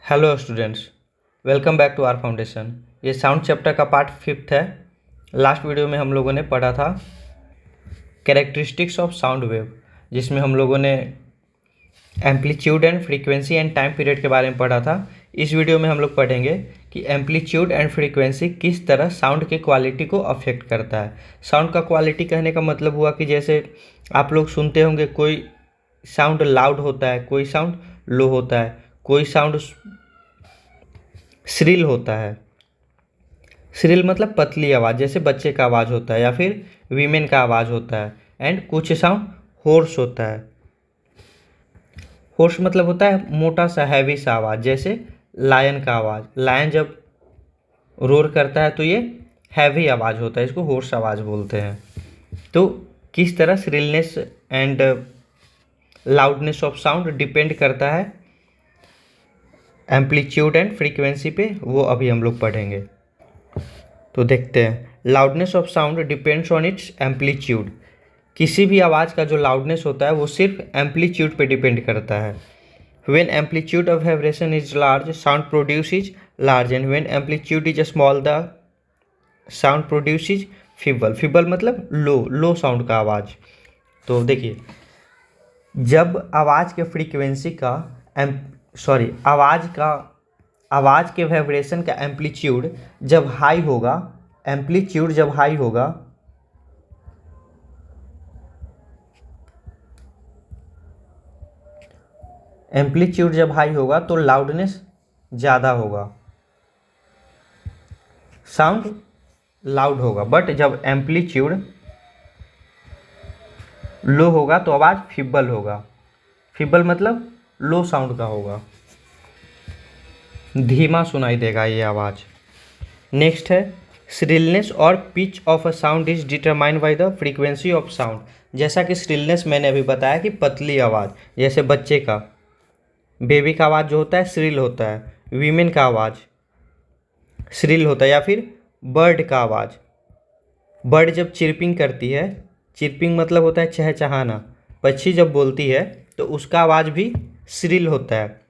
Hello students, welcome back to our foundation. ये sound chapter का part 5 है। Last video में हम लोगों ने पढ़ा था कैरेक्टरिस्टिक्स ऑफ साउंड वेव, जिसमें हम लोगों ने amplitude and frequency and time period के बारे में पढ़ा था। इस वीडियो में हम लोग पढ़ेंगे कि एम्पलीट्यूड एंड फ्रीक्वेंसी किस तरह साउंड के क्वालिटी को अफेक्ट करता है। साउंड का क्वालिटी कहने का मतलब हुआ कि जैसे आप लोग सुनते होंगे कोई साउंड लाउड होता है, कोई साउंड लो होता है, कोई साउंड श्रिल होता है। श्रिल मतलब पतली आवाज़, जैसे बच्चे का आवाज़ होता है या फिर वीमेन का आवाज़ होता है। एंड कुछ साउंड होर्स होता है। होर्स मतलब होता है मोटा सा हैवी सा आवाज़, जैसे लायन का आवाज़। लायन जब रोर करता है तो ये हैवी आवाज़ होता है, इसको होर्स आवाज़ बोलते हैं। तो किस तरह shrillness and loudness of sound depend करता है एम्पलीट्यूड एंड फ्रीक्वेंसी पे, वो अभी हम लोग पढ़ेंगे। तो देखते हैं। Loudness of sound depends on it's amplitude. किसी भी आवाज़ का जो लाउडनेस होता है वो सिर्फ एम्पलीट्यूड पे डिपेंड करता है। When amplitude of vibration is large, sound produce is large, and when amplitude is small, the sound produce is feeble. Feeble मतलब लो साउंड का आवाज़। तो देखिए, जब आवाज़ के फ्रीक्वेंसी का आवाज़ के वाइब्रेशन का एम्पलीट्यूड जब हाई होगा, एम्पलीट्यूड जब हाई होगा एम्पलीट्यूड जब हाई होगा तो लाउडनेस ज़्यादा होगा, साउंड लाउड होगा। बट जब एम्पलीट्यूड लो होगा तो आवाज़ फीबल होगा। फीबल मतलब लो साउंड का होगा, धीमा सुनाई देगा ये आवाज़। नेक्स्ट है श्रिलनेस और pitch of a sound is determined by the frequency of sound. जैसा कि श्रिलनेस मैंने अभी बताया कि पतली आवाज़, जैसे बच्चे का, बेबी का आवाज़ जो होता है श्रिल होता है, वीमेन का आवाज़ श्रिल होता है, या फिर बर्ड का आवाज़। बर्ड जब चिरपिंग करती है, चिरपिंग मतलब होता है चहचहाना, पक्षी जब बोलती है तो उसका आवाज़ भी श्रिल होता है।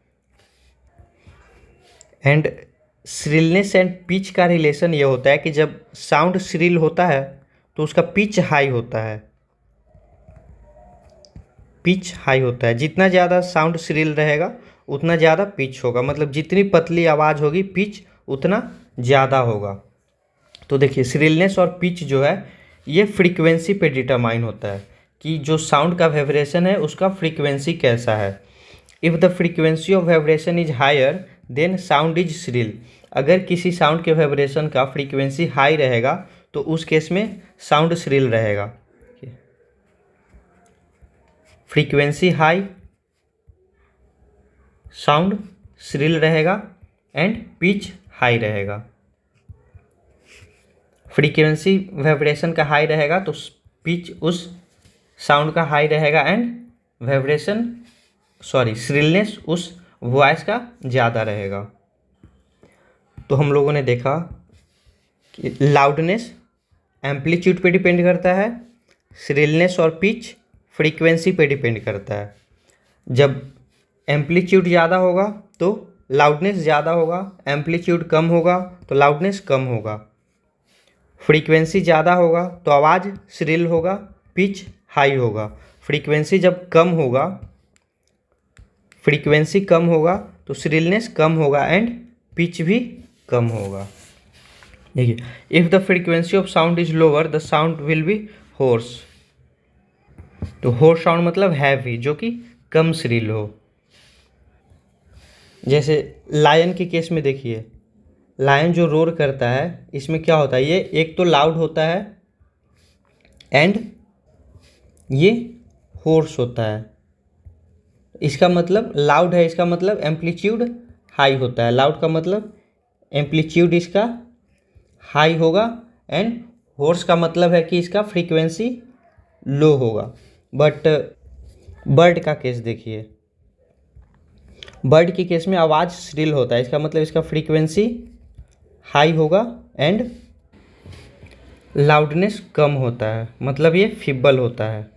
एंड श्रिलनेस एंड पिच का रिलेशन ये होता है कि जब साउंड श्रिल होता है तो उसका पिच हाई होता है। पिच हाई होता है, जितना ज़्यादा साउंड श्रिल रहेगा उतना ज़्यादा पिच होगा, मतलब जितनी पतली आवाज़ होगी पिच उतना ज़्यादा होगा। तो देखिए, श्रिलनेस और पिच जो है ये फ्रीक्वेंसी पे डिटरमाइन होता है कि जो साउंड का वाइब्रेशन है उसका फ्रीक्वेंसी कैसा है। If the frequency of vibration is higher then sound is shrill. अगर किसी साउंड के वाइब्रेशन का फ्रीक्वेंसी हाई रहेगा तो उस केस में साउंड श्रिल रहेगा। फ्रीक्वेंसी हाई, साउंड श्रिल रहेगा, एंड पिच हाई रहेगा। फ्रीक्वेंसी वाइब्रेशन का हाई रहेगा तो पिच उस साउंड का हाई रहेगा, एंड श्रिलनेस उस वॉइस का ज़्यादा रहेगा। तो हम लोगों ने देखा कि लाउडनेस एम्पलीट्यूड पे डिपेंड करता है, श्रिलनेस और पिच फ्रीक्वेंसी पे डिपेंड करता है। जब एम्पलीट्यूड ज़्यादा होगा तो लाउडनेस ज़्यादा होगा, एम्पलीट्यूड कम होगा तो लाउडनेस कम होगा। फ्रीक्वेंसी ज़्यादा होगा तो आवाज़ श्रिल होगा, पिच हाई होगा। फ्रीक्वेंसी कम होगा तो श्रिलनेस कम होगा एंड पिच भी कम होगा। देखिए, if the frequency of sound is lower the sound will be hoarse. तो होर्स साउंड मतलब हैवी, जो कि कम श्रिल हो। जैसे लायन के केस में देखिए, लायन जो रोर करता है इसमें क्या होता है, ये एक तो लाउड होता है एंड ये होर्स होता है। इसका मतलब लाउड है, इसका मतलब एम्पलीट्यूड हाई होता है। लाउड का मतलब एम्पलीट्यूड इसका हाई होगा, एंड होर्स का मतलब है कि इसका फ्रीक्वेंसी लो होगा। बट बर्ड का केस देखिए, बर्ड के केस में आवाज़ श्रिल होता है, इसका मतलब इसका फ्रीक्वेंसी हाई होगा एंड लाउडनेस कम होता है, मतलब ये फीबल होता है।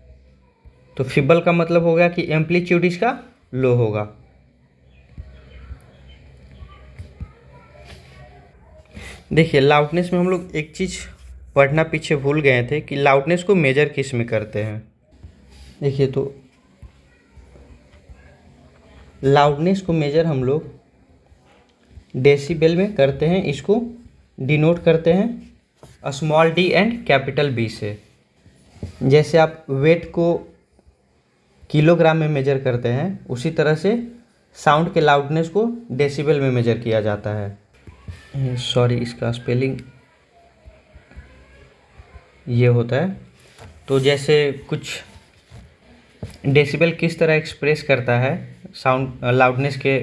तो फीबल का मतलब हो गया कि एम्पलीट्यूड इसका लो होगा। देखिए लाउडनेस में हम लोग एक चीज़ पढ़ना पीछे भूल गए थे कि लाउडनेस को मेजर किस में करते हैं। देखिए तो लाउडनेस को मेजर हम लोग डेसिबल में करते हैं, इसको डिनोट करते हैं small d and capital b से। जैसे आप वेट को किलोग्राम में मेजर करते हैं, उसी तरह से साउंड के लाउडनेस को डेसिबल में मेजर किया जाता है। सॉरी, इसका स्पेलिंग ये होता है। तो जैसे कुछ डेसिबल किस तरह एक्सप्रेस करता है साउंड लाउडनेस के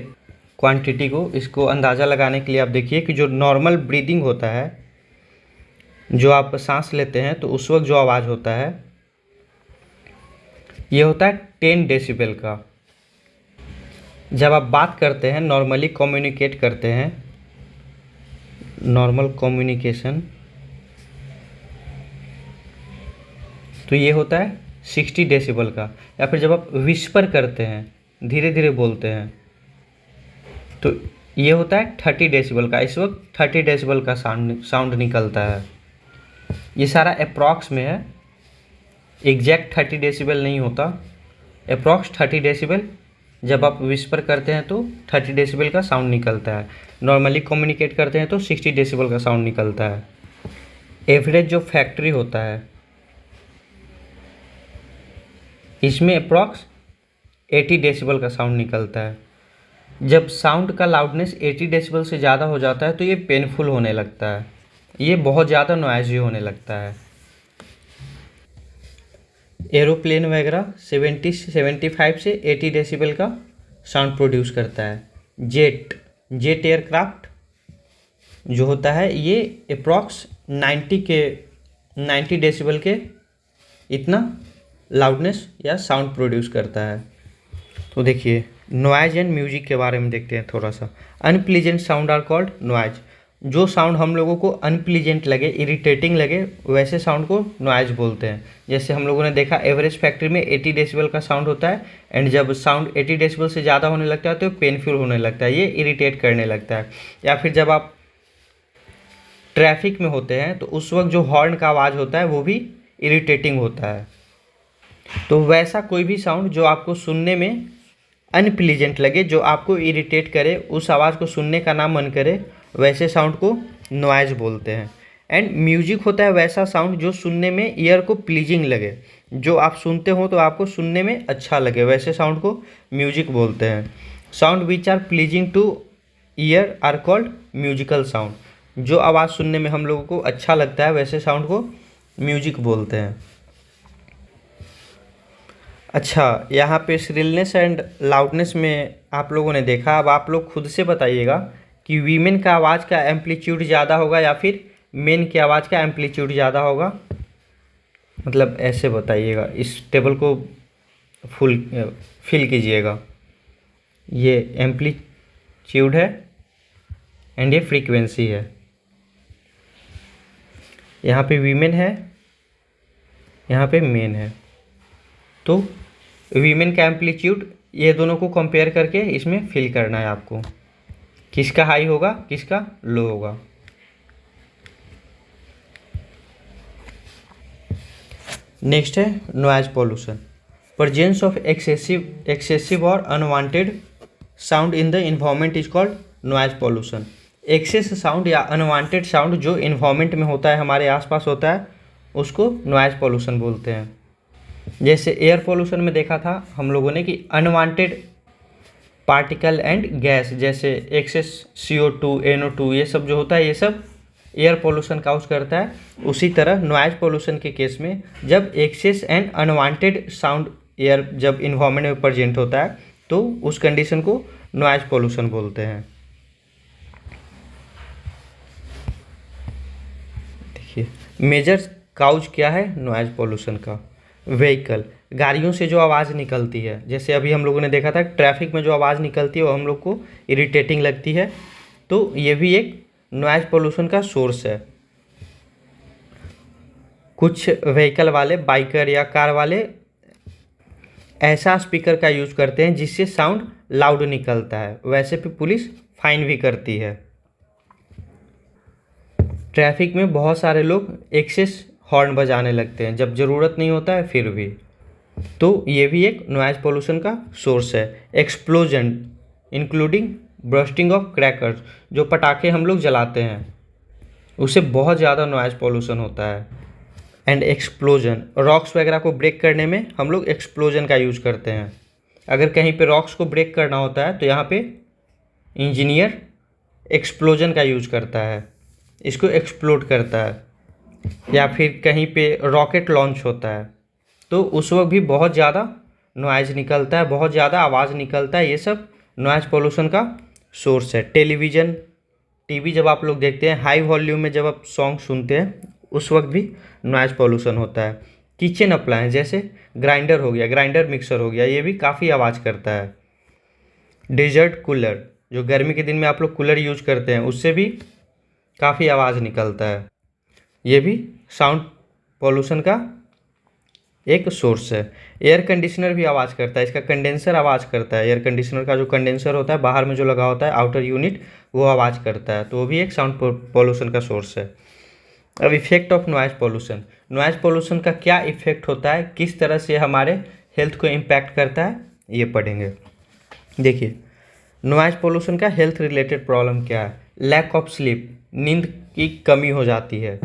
क्वांटिटी को, इसको अंदाज़ा लगाने के लिए आप देखिए कि जो नॉर्मल ब्रीदिंग होता है, जो आप सांस लेते हैं तो उस वक्त जो आवाज़ होता है ये होता है 10 डेसिबल का। जब आप बात करते हैं, नॉर्मली कम्युनिकेट करते हैं, नॉर्मल कम्युनिकेशन, तो ये होता है 60 डेसिबल का। या फिर जब आप विस्पर करते हैं, धीरे धीरे बोलते हैं, तो ये होता है 30 डेसिबल का। इस वक्त 30 डेसिबल का साउंड निकलता है। ये सारा अप्रॉक्स में है, एग्जैक्ट 30 डेसिबल नहीं होता, अप्रॉक्स 30 डेसिबल। जब आप विस्पर करते हैं तो 30 डेसिबल का साउंड निकलता है, नॉर्मली कम्युनिकेट करते हैं तो 60 डेसिबल का साउंड निकलता है। एवरेज जो फैक्ट्री होता है, इसमें अप्रॉक्स 80 डेसिबल का साउंड निकलता है। जब साउंड का लाउडनेस 80 डेसिबल से ज़्यादा हो जाता है तो ये पेनफुल होने लगता है, ये बहुत ज़्यादा नॉइज़ी होने लगता है। एरोप्लेन वगैरह 75 से 80 डेसिबल का साउंड प्रोड्यूस करता है। जेट एयरक्राफ्ट जो होता है ये अप्रॉक्स 90 डेसिबल के इतना लाउडनेस या साउंड प्रोड्यूस करता है। तो देखिए नॉइज एंड म्यूजिक के बारे में देखते हैं थोड़ा सा। Unpleasant sound are called noise. जो साउंड हम लोगों को अनप्लीजेंट लगे, इरिटेटिंग लगे, वैसे साउंड को नॉइज बोलते हैं। जैसे हम लोगों ने देखा एवरेज फैक्ट्री में 80 डेसिबल का साउंड होता है, एंड जब साउंड 80 डेसिबल से ज़्यादा होने लगता है तो पेनफुल होने लगता है, ये इरिटेट करने लगता है। या फिर जब आप ट्रैफिक में होते हैं तो उस वक्त जो हॉर्न का आवाज़ होता है वो भी इरिटेटिंग होता है। तो वैसा कोई भी साउंड जो आपको सुनने में अनप्लीजेंट लगे, जो आपको इरिटेट करे, उस आवाज़ को सुनने का ना मन करे, वैसे साउंड को नॉइज बोलते हैं। एंड म्यूजिक होता है वैसा साउंड जो सुनने में ईयर को प्लीजिंग लगे, जो आप सुनते हो तो आपको सुनने में अच्छा लगे, वैसे साउंड को म्यूजिक बोलते हैं। Sound which are pleasing to ear are called musical sound. जो आवाज़ सुनने में हम लोगों को अच्छा लगता है वैसे साउंड को म्यूजिक बोलते हैं। अच्छा, यहाँ पे श्रिलनेस एंड लाउडनेस में आप लोगों ने देखा। अब आप लोग खुद से बताइएगा कि वीमेन का आवाज़ का एम्पलीट्यूड ज़्यादा होगा या फिर मेन की आवाज़ का एम्पलीट्यूड ज़्यादा होगा। मतलब ऐसे बताइएगा, इस टेबल को फिल कीजिएगा। ये एम्पलीट्यूड है एंड ये फ्रीक्वेंसी है। यहाँ पे वीमेन है, यहाँ पे मेन है। तो वीमेन का एम्पलीट्यूड, ये दोनों को कंपेयर करके इसमें फिल करना है आपको, किसका हाई होगा किसका लो होगा। नेक्स्ट है noise pollution. Presence of excessive और unwanted sound in the environment is called noise pollution. Excess sound या अनवांटेड साउंड जो इन्वायरमेंट में होता है, हमारे आसपास होता है, उसको नॉइज पॉल्यूशन बोलते हैं। जैसे एयर पोल्यूशन में देखा था हम लोगों ने कि अनवांटेड पार्टिकल एंड गैस, जैसे एक्सेस CO2, NO2, ये सब जो होता है ये सब एयर पोल्यूशन काउज करता है। उसी तरह नॉइज पोल्यूशन के केस में जब excess and unwanted sound air जब इन्वायरमेंट में प्रेजेंट होता है तो उस कंडीशन को नॉइज पोल्यूशन बोलते हैं। देखिए मेजर काउज क्या है नॉइज पोल्यूशन का। व्हीकल, गाड़ियों से जो आवाज़ निकलती है, जैसे अभी हम लोगों ने देखा था ट्रैफिक में जो आवाज़ निकलती है वो हम लोग को इरिटेटिंग लगती है, तो ये भी एक नॉइज पोल्यूशन का सोर्स है। कुछ व्हीकल वाले, बाइकर या कार वाले ऐसा स्पीकर का यूज़ करते हैं जिससे साउंड लाउड निकलता है, वैसे भी पुलिस फाइन भी करती है। ट्रैफिक में बहुत सारे लोग एक्सेस हॉर्न बजाने लगते हैं जब ज़रूरत नहीं होता है फिर भी, तो ये भी एक नॉइज़ पोल्यूशन का सोर्स है। Explosion including bursting of crackers, जो पटाखे हम लोग जलाते हैं उससे बहुत ज़्यादा नॉइज़ पोल्यूशन होता है। एंड एक्सप्लोजन, रॉक्स वगैरह को ब्रेक करने में हम लोग एक्सप्लोजन का यूज़ करते हैं। अगर कहीं पे रॉक्स को ब्रेक करना होता है तो यहाँ पे इंजीनियर एक्सप्लोजन का यूज़ करता है, इसको एक्सप्लोड करता है। या फिर कहीं पे रॉकेट लॉन्च होता है तो उस वक्त भी बहुत ज़्यादा नॉइज़ निकलता है, बहुत ज़्यादा आवाज़ निकलता है। ये सब नॉइज़ पोल्यूशन का सोर्स है। टेलीविज़न, टीवी जब आप लोग देखते हैं हाई वॉल्यूम में जब आप सॉन्ग सुनते हैं उस वक्त भी नॉइज़ पोल्यूशन होता है। किचन अप्लायंस जैसे ग्राइंडर हो गया, ग्राइंडर मिक्सर हो गया, ये भी काफ़ी आवाज़ करता है। डेजर्ट कूलर, जो गर्मी के दिन में आप लोग कूलर यूज़ करते हैं उससे भी काफ़ी आवाज़ निकलता है। ये भी साउंड पोल्यूशन का एक सोर्स है। एयर कंडीशनर भी आवाज़ करता है, इसका कंडेंसर आवाज़ करता है। एयर कंडीशनर का जो कंडेंसर होता है बाहर में जो लगा होता है आउटर यूनिट, वो आवाज़ करता है, तो वो भी एक साउंड पोल्यूशन का सोर्स है। अब effect of noise pollution, noise pollution का क्या इफेक्ट होता है, किस तरह से हमारे हेल्थ को इम्पैक्ट करता है, ये पढ़ेंगे। देखिए नॉइज़ पोल्यूशन का हेल्थ रिलेटेड प्रॉब्लम क्या है। लैक ऑफ स्लीप, नींद की कमी हो जाती है।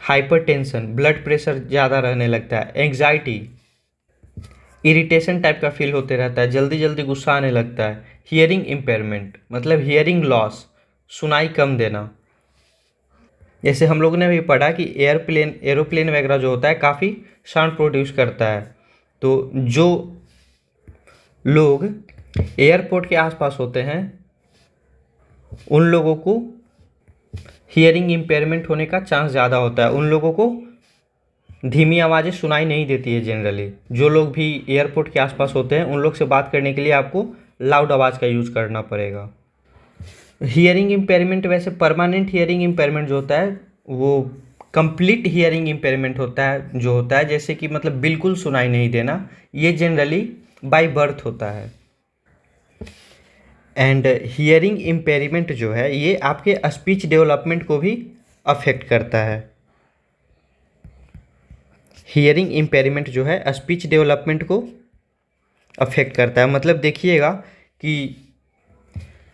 हाइपरटेंशन, ब्लड प्रेशर ज़्यादा रहने लगता है। एंग्जाइटी, इरिटेशन टाइप का फील होते रहता है, जल्दी जल्दी गुस्सा आने लगता है। हियरिंग इम्पेयरमेंट मतलब हियरिंग लॉस, सुनाई कम देना। जैसे हम लोगों ने भी पढ़ा कि एरोप्लेन वगैरह जो होता है काफ़ी साउंड प्रोड्यूस करता है, तो जो लोग एयरपोर्ट के आसपास होते हैं उन लोगों को हियरिंग इम्पेयरमेंट होने का चांस ज़्यादा होता है। उन लोगों को धीमी आवाज़ें सुनाई नहीं देती है जनरली। जो लोग भी एयरपोर्ट के आसपास होते हैं उन लोग से बात करने के लिए आपको लाउड आवाज़ का यूज़ करना पड़ेगा। हियरिंग इम्पेयरमेंट वैसे परमानेंट हियरिंग इम्पेयरमेंट जो होता है वो कंप्लीट हियरिंग इम्पेयरमेंट होता है, जो होता है जैसे कि मतलब बिल्कुल सुनाई नहीं देना, ये जनरली बाय बर्थ होता है। एंड हियरिंग इम्पेयरमेंट जो है ये आपके स्पीच डेवलपमेंट को भी अफेक्ट करता है। हियरिंग इम्पेयरमेंट जो है स्पीच डेवलपमेंट को अफेक्ट करता है। मतलब देखिएगा कि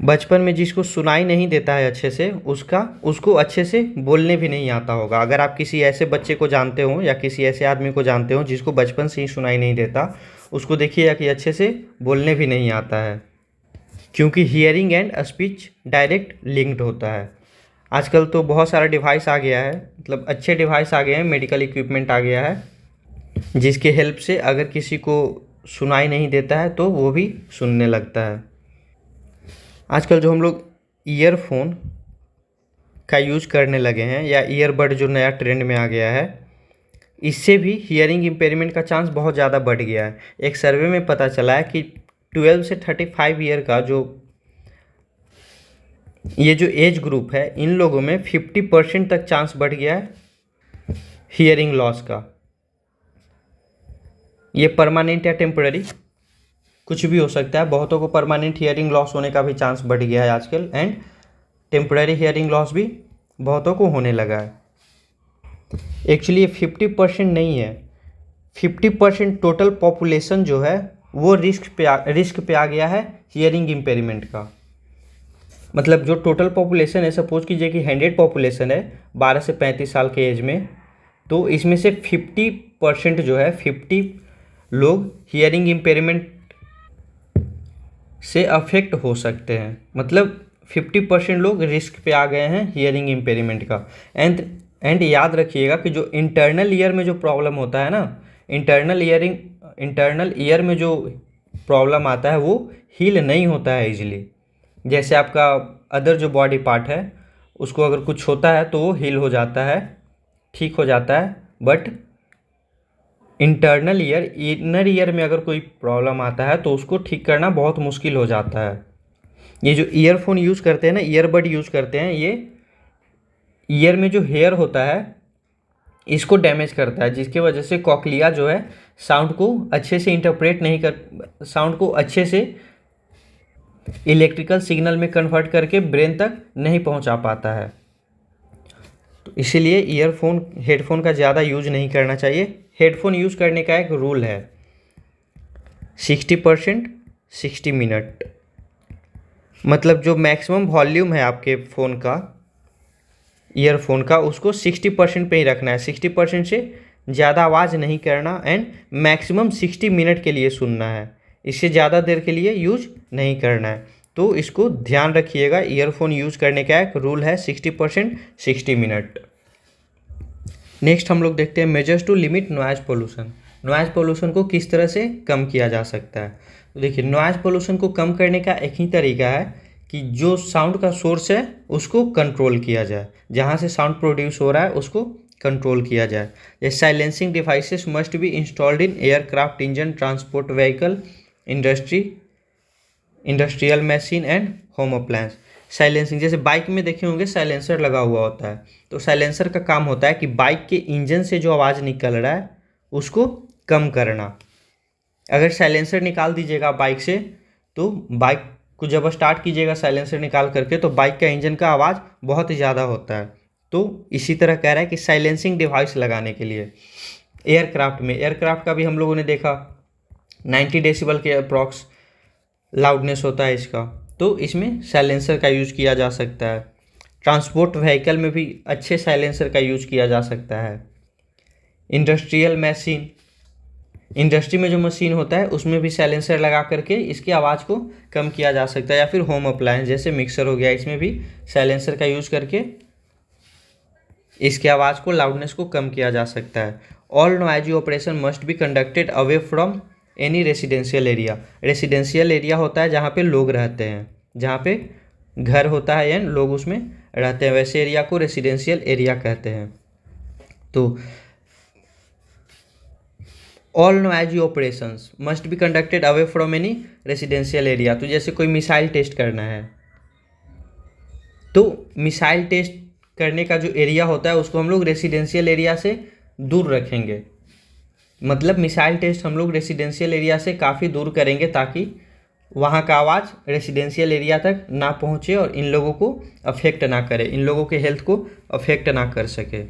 बचपन में जिसको सुनाई नहीं देता है अच्छे से उसको अच्छे से बोलने भी नहीं आता होगा। अगर आप किसी ऐसे बच्चे को जानते हो या किसी ऐसे आदमी को जानते हो जिसको बचपन से ही सुनाई नहीं देता, उसको देखिएगा कि अच्छे से बोलने भी नहीं आता है, क्योंकि hearing and speech direct linked होता है। आजकल तो बहुत सारा डिवाइस आ गया है, मतलब अच्छे डिवाइस आ गए हैं, मेडिकल इक्विपमेंट आ गया है जिसके हेल्प से अगर किसी को सुनाई नहीं देता है तो वो भी सुनने लगता है। आजकल जो हम लोग ईयरफोन का यूज करने लगे हैं या ईयरबड जो नया ट्रेंड में आ गया है, इससे भी हियरिंग इम्पेयरमेंट का चांस बहुत ज़्यादा बढ़ गया है। एक सर्वे में पता चला है कि 12 से 35 ईयर का जो ये जो एज ग्रुप है इन लोगों में 50% तक चांस बढ़ गया है हियरिंग लॉस का। ये परमानेंट या टेम्पररी कुछ भी हो सकता है। बहुतों को परमानेंट हियरिंग लॉस होने का भी चांस बढ़ गया है आजकल, एंड टेम्पररी हियरिंग लॉस भी बहुतों को होने लगा है। एक्चुअली ये 50% नहीं है, 50% टोटल पॉपुलेशन जो है वो रिस्क पे आ गया है हियरिंग इम्पेयरमेंट का। मतलब जो टोटल पॉपुलेशन है, सपोज कीजिए कि 100 पॉपुलेशन है 12 से 35 साल के एज में, तो इसमें से 50% जो है 50 लोग हियरिंग इम्पेयरमेंट से अफेक्ट हो सकते हैं। मतलब 50% लोग रिस्क पे आ गए हैं हियरिंग इम्पेयरमेंट का। एंड याद रखिएगा कि जो इंटरनल ईयर में जो प्रॉब्लम होता है ना, इंटरनल ईयर में जो प्रॉब्लम आता है वो हील नहीं होता है इजीली। जैसे आपका अदर जो बॉडी पार्ट है उसको अगर कुछ होता है तो वो हील हो जाता है, ठीक हो जाता है, बट इनर ईयर में अगर कोई प्रॉब्लम आता है तो उसको ठीक करना बहुत मुश्किल हो जाता है। ये जो ईयरफोन यूज़ करते हैं ना, ईयरबड यूज़ करते हैं, ये ईयर में जो हेयर होता है इसको डैमेज करता है, जिसकी वजह से कॉक्लिया जो है साउंड को अच्छे से इंटरप्रेट नहीं कर, साउंड को अच्छे से इलेक्ट्रिकल सिग्नल में कन्वर्ट करके ब्रेन तक नहीं पहुंचा पाता है। तो इसीलिए ईयरफोन हेडफोन का ज़्यादा यूज नहीं करना चाहिए। हेडफोन यूज़ करने का एक रूल है 60% 60 मिनट, मतलब जो मैक्सिमम वॉल्यूम है आपके फ़ोन का, ईयरफोन का, उसको 60% पे ही रखना है। 60% से ज़्यादा आवाज़ नहीं करना एंड मैक्सिमम 60 मिनट के लिए सुनना है। इससे ज़्यादा देर के लिए यूज नहीं करना है। तो इसको ध्यान रखिएगा, ईयरफोन यूज़ करने का एक रूल है 60% 60 मिनट। नेक्स्ट हम लोग देखते हैं measures to limit noise pollution. Noise pollution को किस तरह से कम किया जा सकता है। तो देखिए, नॉइज़ पोल्यूशन को कम करने का एक ही तरीका है कि जो साउंड का सोर्स है उसको कंट्रोल किया जाए, जहाँ से साउंड प्रोड्यूस हो रहा है उसको कंट्रोल किया जाए। जैसे silencing devices must be installed in aircraft, engine, transport vehicle, industrial machine and home appliance. Silencing, जैसे बाइक में देखे होंगे साइलेंसर लगा हुआ होता है, तो साइलेंसर का काम होता है कि बाइक के इंजन से जो आवाज़ निकल रहा है उसको कम करना। अगर साइलेंसर निकाल दीजिएगा बाइक से, तो बाइक को जब स्टार्ट कीजिएगा साइलेंसर निकाल करके, तो बाइक का इंजन का आवाज़ बहुत ही ज़्यादा होता है। तो इसी तरह कह रहा है कि साइलेंसिंग डिवाइस लगाने के लिए एयरक्राफ्ट का भी हम लोगों ने देखा 90 डेसिबल के अप्रॉक्स लाउडनेस होता है इसका, तो इसमें साइलेंसर का यूज़ किया जा सकता है। ट्रांसपोर्ट व्हीकल में भी अच्छे साइलेंसर का यूज़ किया जा सकता है। इंडस्ट्रियल मशीन, इंडस्ट्री में जो मशीन होता है उसमें भी साइलेंसर लगा करके इसकी आवाज़ को कम किया जा सकता है। या फिर होम अप्लायंस जैसे मिक्सर हो गया, इसमें भी साइलेंसर का यूज़ करके इसकी आवाज़ को, लाउडनेस को कम किया जा सकता है। All noisy operation must be conducted away from any residential area. Residential area होता है जहाँ पे लोग रहते हैं, जहाँ पे घर होता है या लोग उसमें रहते हैं, वैसे एरिया को रेसिडेंशियल एरिया कहते हैं। तो all noisy operations must be conducted away from any residential area. तो जैसे कोई मिसाइल टेस्ट करना है, तो मिसाइल टेस्ट करने का जो एरिया होता है उसको हम लोग रेसिडेंशियल एरिया से दूर रखेंगे। मतलब मिसाइल टेस्ट हम लोग रेसिडेंशियल एरिया से काफ़ी दूर करेंगे ताकि वहाँ का आवाज़ रेसिडेंशियल एरिया तक ना पहुँचे और इन लोगों को अफेक्ट ना करे, इन लोगों के हेल्थ को अफेक्ट ना कर सके।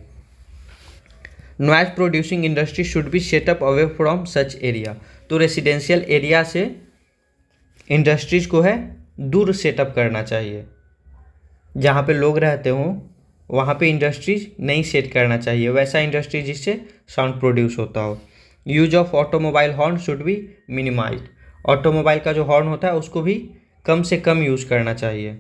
Noise producing industry should be set up away from such area. तो रेसिडेंशियल एरिया से इंडस्ट्रीज को है दूर सेटअप करना चाहिए, जहाँ पे लोग रहते हों वहाँ पे इंडस्ट्रीज नहीं सेट करना चाहिए, वैसा इंडस्ट्री जिससे साउंड प्रोड्यूस होता हो। Use of automobile horn should be minimise. Automobile का जो हॉर्न होता है उसको भी कम से कम यूज़ करना चाहिए।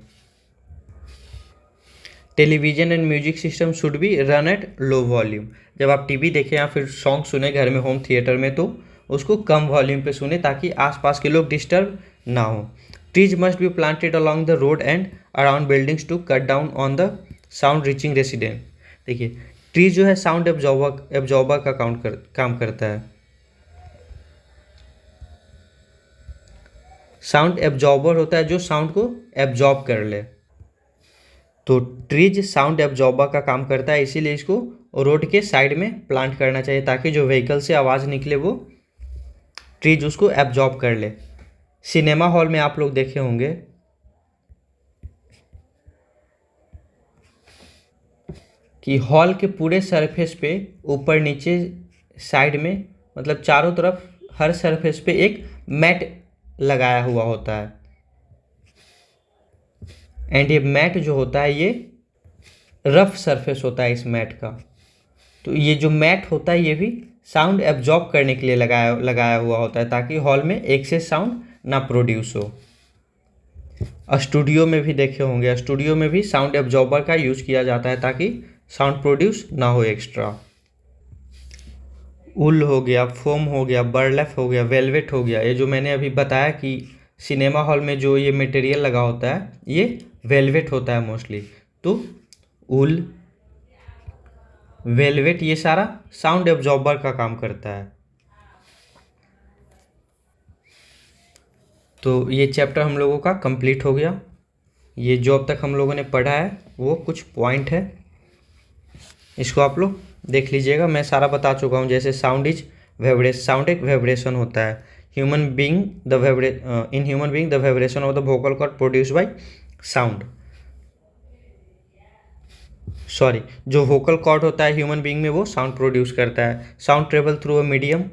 Television and music system should be run at low volume. जब आप टीवी देखें या फिर सॉन्ग सुने घर में होम थिएटर में, तो उसको कम वॉल्यूम पे सुने ताकि आसपास के लोग डिस्टर्ब ना हो। Trees must be planted along the road and around buildings to cut down on the sound reaching resident. देखिए, ट्रीज जो है साउंड एब्जॉर्बर का काम करता है। साउंड एब्जॉर्बर होता है जो साउंड को एब्जॉर्ब कर ले, तो ट्रीज साउंड एब्जॉर्बर का काम करता है, इसीलिए इसको रोड के साइड में प्लांट करना चाहिए ताकि जो व्हीकल से आवाज़ निकले वो ट्रीज उसको एब्जॉर्ब कर ले। सिनेमा हॉल में आप लोग देखे होंगे कि हॉल के पूरे सरफेस पे ऊपर नीचे साइड में, मतलब चारों तरफ हर सरफेस पे एक मैट लगाया हुआ होता है। एंड ये मैट जो होता है ये रफ सरफेस होता है इस मैट का। तो ये जो मैट होता है ये भी साउंड एब्जॉर्ब करने के लिए लगाया हुआ होता है ताकि हॉल में एक्सेस साउंड ना प्रोड्यूस हो। स्टूडियो में भी देखे होंगे, स्टूडियो में भी साउंड एब्जॉर्बर का यूज़ किया जाता है ताकि साउंड प्रोड्यूस ना हो एक्स्ट्रा। उल हो गया, फोम हो गया, बर्लैप हो गया, वेलवेट हो गया, ये जो मैंने अभी बताया कि सिनेमा हॉल में जो ये मटेरियल लगा होता है ये वेलवेट होता है मोस्टली। तो उल, वेलवेट, ये सारा साउंड एब्जॉर्बर का काम करता है। तो ये चैप्टर हम लोगों का कंप्लीट हो गया। ये जो अब तक हम लोगों ने पढ़ा है वो कुछ पॉइंट है, इसको आप लोग देख लीजिएगा। मैं सारा बता चुका हूँ। जैसे साउंड एक वाइब्रेशन होता है। In human being the vibration of the vocal cord produce by sound. Sorry, जो वोकल कॉर्ड होता है ह्यूमन बीइंग में वो साउंड प्रोड्यूस करता है। Sound travel through a medium,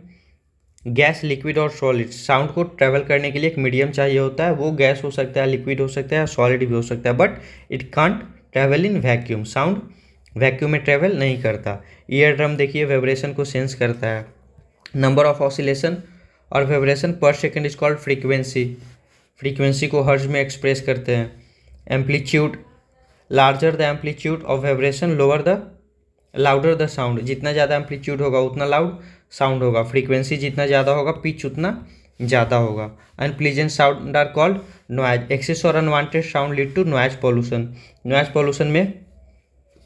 gas, liquid और सॉलिड। साउंड को ट्रैवल करने के लिए एक मीडियम चाहिए होता है, वो गैस हो सकता है, लिक्विड हो सकता है, सॉलिड भी हो सकता है, but it can't travel in vacuum. Sound vacuum में ट्रैवल नहीं करता। ईयर ड्रम देखिए वाइब्रेशन को सेंस करता है। नंबर ऑफ ऑसिलेशन और वाइब्रेशन पर second is called frequency. Frequency को हर्ट्ज में एक्सप्रेस करते हैं। Amplitude, larger the amplitude of vibration lower the louder the sound. जितना ज़्यादा एम्पलीट्यूड होगा उतना लाउड साउंड होगा। फ्रीक्वेंसी जितना ज़्यादा होगा पिच उतना ज़्यादा होगा। Unpleasant sound are called noise. Excess और unwanted sound lead to noise pollution. Noise pollution में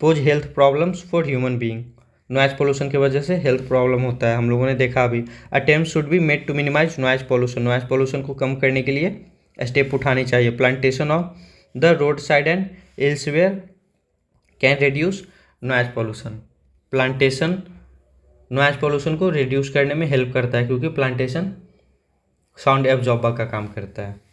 pose health problems for human being. Noise pollution की वजह से हेल्थ प्रॉब्लम होता है, हम लोगों ने देखा अभी। Attempt should be made to minimise noise pollution. Noise pollution को कम करने के लिए स्टेप उठाने चाहिए। Plantation of the road side and elsewhere can reduce noise pollution. Plantation noise pollution को रिड्यूस करने में हेल्प करता है, क्योंकि प्लांटेशन साउंड एब्जॉर्बर का काम करता है।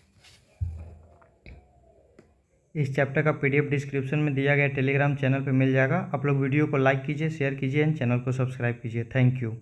इस चैप्टर का PDF डिस्क्रिप्शन में दिया गया टेलीग्राम चैनल पे मिल जाएगा। आप लोग वीडियो को लाइक कीजिए, शेयर कीजिए एंड चैनल को सब्सक्राइब कीजिए। Thank you.